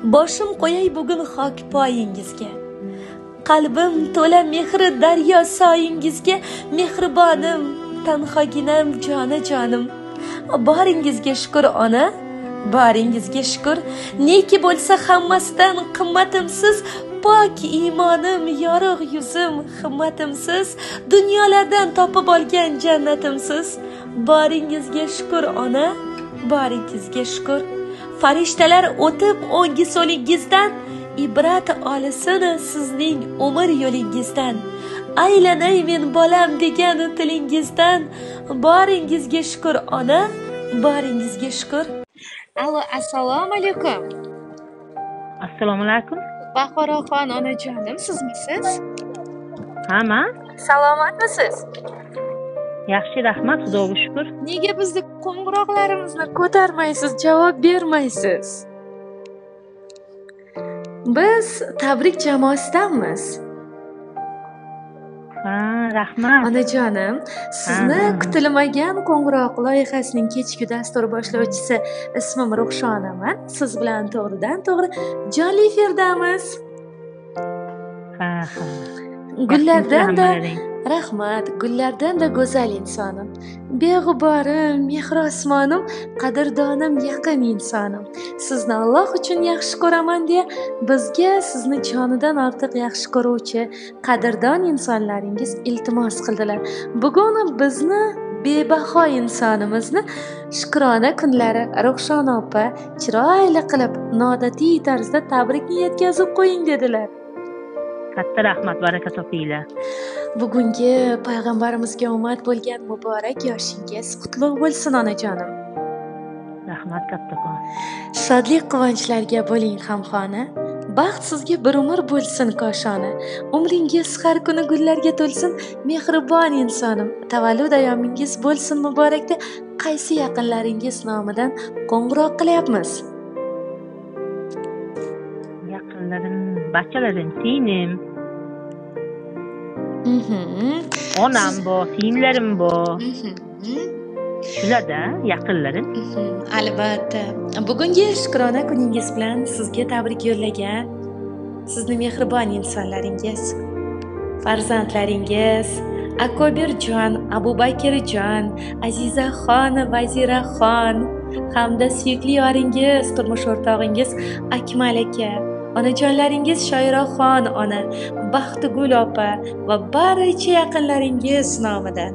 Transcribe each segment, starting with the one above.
Boshim qo'yay bugun xok poyingizga. Qalbim to'la mehri daryo soyingizga. Mehribonim, tanhoginam, jonim. Boringizga shukr ona, boringizga shukr. Neki bo'lsa hammasidan qimmatimsiz, pok iymonim, yorug' yuzim, himmatimsiz, dunyolardan topib olgan jannatimsiz. Boringizga shukr ona, boringizga shukr. Farishtalar o'tib o'ngi so'lingizdan, ibrat olisin sizning umr yo'lingizdan. Aylanay men bolam degan tilingizdan. Boringizga shukr ona, boringizga shukr. Allo, assalomu alaykum. Assalomu alaykum. Bahoraxon onajonim, sizmisiz? Ha, men. Salomatmisiz? Yaxshi, rahmat, Xudoga shukr. Nega bizni qo'ng'iroqlarimizni ko'tarmaysiz, javob bermaysiz? Biz tabrik jamoasidanmiz. Ha, rahmat. Onajonim, sizni kutilmagan qo'ng'iroq loyihasining kechki dastur boshlovchisi ismim Ruxshonaman. Siz bilan to'g'ridan-to'g'ri jonli efirdamiz. Ha. Gullardan-da rahmat, gullardan-da go'zal insonim. Beg'uborim, mehr osmonim, qadrdonim, yaqin insonim. Sizni Alloh uchun yaxshi ko'raman deya bizga sizni jonidan ortiq yaxshi ko'ruvchi qadrdon insonlaringiz iltimos qildilar. Bugun bizni bebaho insonimizni Shukrona kunlari Ruxshona opa chiroyli qilib noodatiy tarzda tabrikni yetkazib qo'ying dedilar. Katta rahmat, baraka topinglar. Bugungi payg'ambarimizga omad bo'lgan muborak yoshingiz qutlug' bo'lsin onajonim. Rahmat kattakon. Shodlik quvonchlarga bo'ling hamxona. Baxt sizga bir umr bo'lsin koshona. Umringiz har kuni gullarga to'lsin, mehribon insonim. Tavallud ayyomingiz bo'lsin muborak deb qaysi yaqinlaringiz nomidan qo'ng'iroq qilyapmiz? Yaqinlarim, bachalarim, singlim. Onam bor, singlarim bor. Shularda yaqinlarim. Albatta. Bugungi Shukrona kuningiz bilan sizga tabrik yo'llagan sizni mehribon insonlaringiz, farzandlaringiz Akobirjon, Abubakirjon, Azizaxon, Vaziraxon hamda suyukli yoringiz, turmush o'rtog'ingiz Akmal aka, onajonlaringiz Shoiraxon ona, Baxtigul opa va barcha yaqinlaringiz nomidan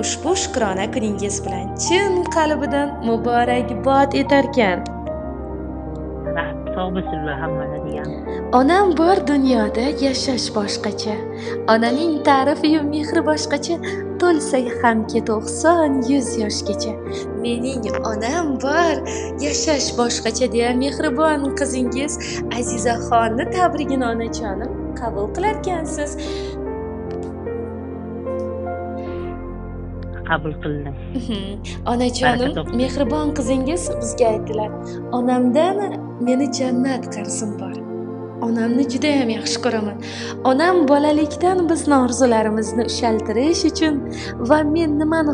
ushbu Shukrona kuningiz bilan chin qalbidan muborakbod etarkan. Sog' bo'lsinlar hammalariga. Onam bor dunyoda yashash boshqacha. Onaning ta'rifi yu mehri boshqacha. To'lsa hamki 90-100 yoshgacha. Mening onam bor yashash boshqacha deya mehribon qizingiz Azizaxonni tabrigini onajonim qabul qilarkansiz. Qabul qildim. Onajonim, mehribon qizingiz bizga aytdilar. Onamdan meni jannat qarsim bor. Onamni juda ham yaxshi ko'raman. Onam bolalikdan bizni orzularimizni ushaltirish uchun va men nimani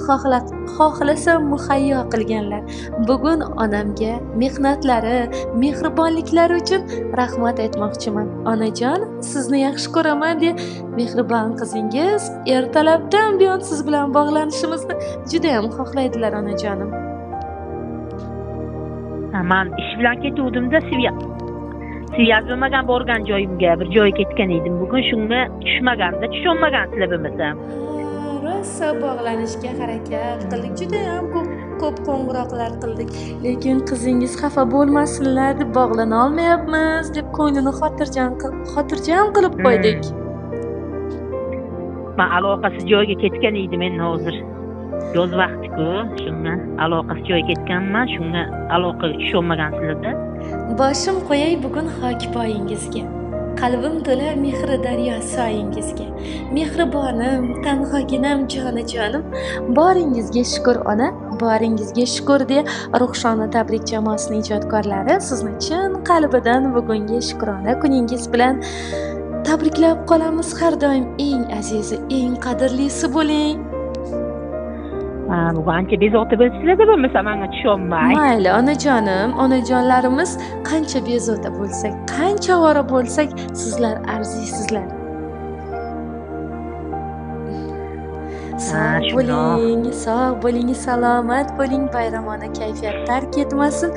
xohlasam muhayyo qilganlar. Bugun onamga mehnatlari, mehribonliklari uchun rahmat aytmoqchiman. Onajon, sizni yaxshi ko'raman deb mehribon qizingiz ertalabdan buyon siz bilan bog'lanishimizni juda ham xohlaydilar onajonim. Men ish bilan ketuvdimda yozmagan borgan joyimga bir joyga ketgan edim. Bugun shunga tushmaganda, tushunmagansizlar bo'lmasam. Rosa bog'lanishga harakat qildik. Juda ham ko'p qo'ng'iroqlar qildik. Lekin qizingiz xafa bo'lmasinlar deb bog'lana olmayapmiz deb ko'nglini xotirjam qilib qo'ydik. Men aloqasiz joyga ketgan edim endi hozir. Yoz vaqti-ku, shunga aloqasiz joyga ketganman, shunga aloqaga tushunmagansizlar-da. Boshim qo'yay bugun xok poyingizga. Qalbim to'la mehri daryo soyingizga. Mehribonim, tanhoginam, jonim. Boringizga shukr ona, boringizga shukr deya Ruxshona tabrik jamoasining ijodkorlari sizni chin qalbidan bugungi Shukrona kuningiz bilan tabriklab qolamiz. Har doim eng azizi, eng qadrlisi bo'ling. bugun ancha bezovta bo'libsizlar-da, bo'lmasa menga tushunmay. Mayli onajonim, onajonlarimiz qancha bezovta bo'lsak, qancha ovora bo'lsak, sizlar arziysizlar. Sog' bo'ling, salomat bo'ling, bayramona kayfiyat tark etmasin.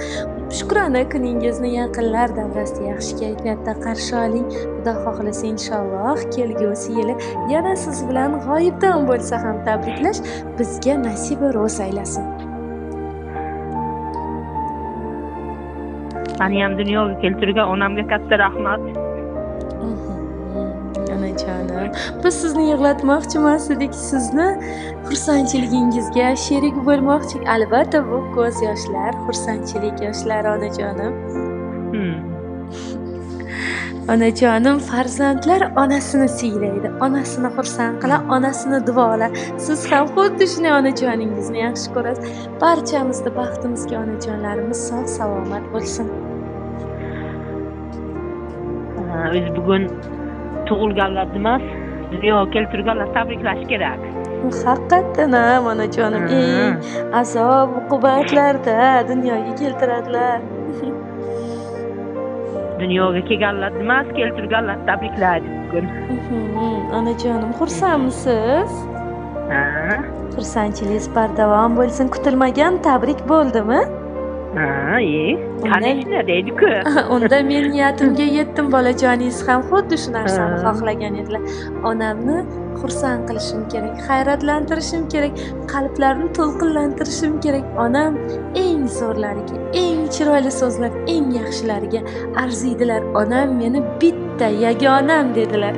Shukrona kuningizni yaqinlar davrasida yaxshi kayfiyatda qarshi oling. Xudo xohlasa inshaalloh kelgusi yili yana siz bilan g'oyibdan bo'lsa ham tabriklash bizga nasiba ro'z aylasin. Meni ham dunyoga keltirgan onamga katta rahmat. Onajonim, biz sizni yig'latmoqchi emas edik, sizni xursandchiligingizga sherik bo'lmoqchi. Albatta bu ko'z yoshlar, xursandchilik yoshlari onajonim. Onajonim, farzandlar onasini siylaydi, onasini xursand qiladi, onasini duolar. Siz ham xuddi shunday onajoningizni yaxshi ko'rasiz. Barchamizni baxtimizga onajonlarimiz sog' salomat bo'lsin. Biz bugun tug'ilganlar emas, dunyoga keltirganlar tabriklash kerak. Haqiqatdan ham onajonim, eng azob uqubatlarda dunyoga keltiradilar. Dunyoga kelganlar emas, keltirganlar tabriklaydi bugun. Onajonim, xursandmisiz? Xursandchiligingiz bardavom bo'lsin. Kutilmagan tabrik bo'ldimi? Tanishda deydi-ku. Unda men niyatimga yetdim, bolajoningiz ham xuddi shu narsani xohlagan edilar. Onamni xursand qilishim kerak, hayratlantirishim kerak, qalblarini to'lqinlantirishim kerak. Onam eng zo'rlariga, eng chiroyli so'zlar, eng yaxshilariga arziydilar. Onam meni bitta yagonam dedilar.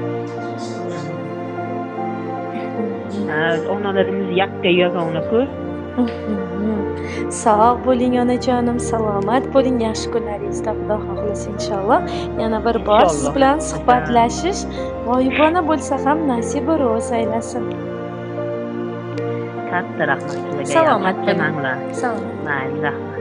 Onalarimiz yakka yagona-ku. Sog' bo'ling onajonim, salomat bo'ling, yaxshi kunlaringizda Xudo xohlasa inshaalloh yana bir bor siz bilan suhbatlashish g'oyibona bo'lsa ham nasiba ro'z aylasin. Katta rahmat sizlarga. Salomat bo'ling. Mayli, rahmat.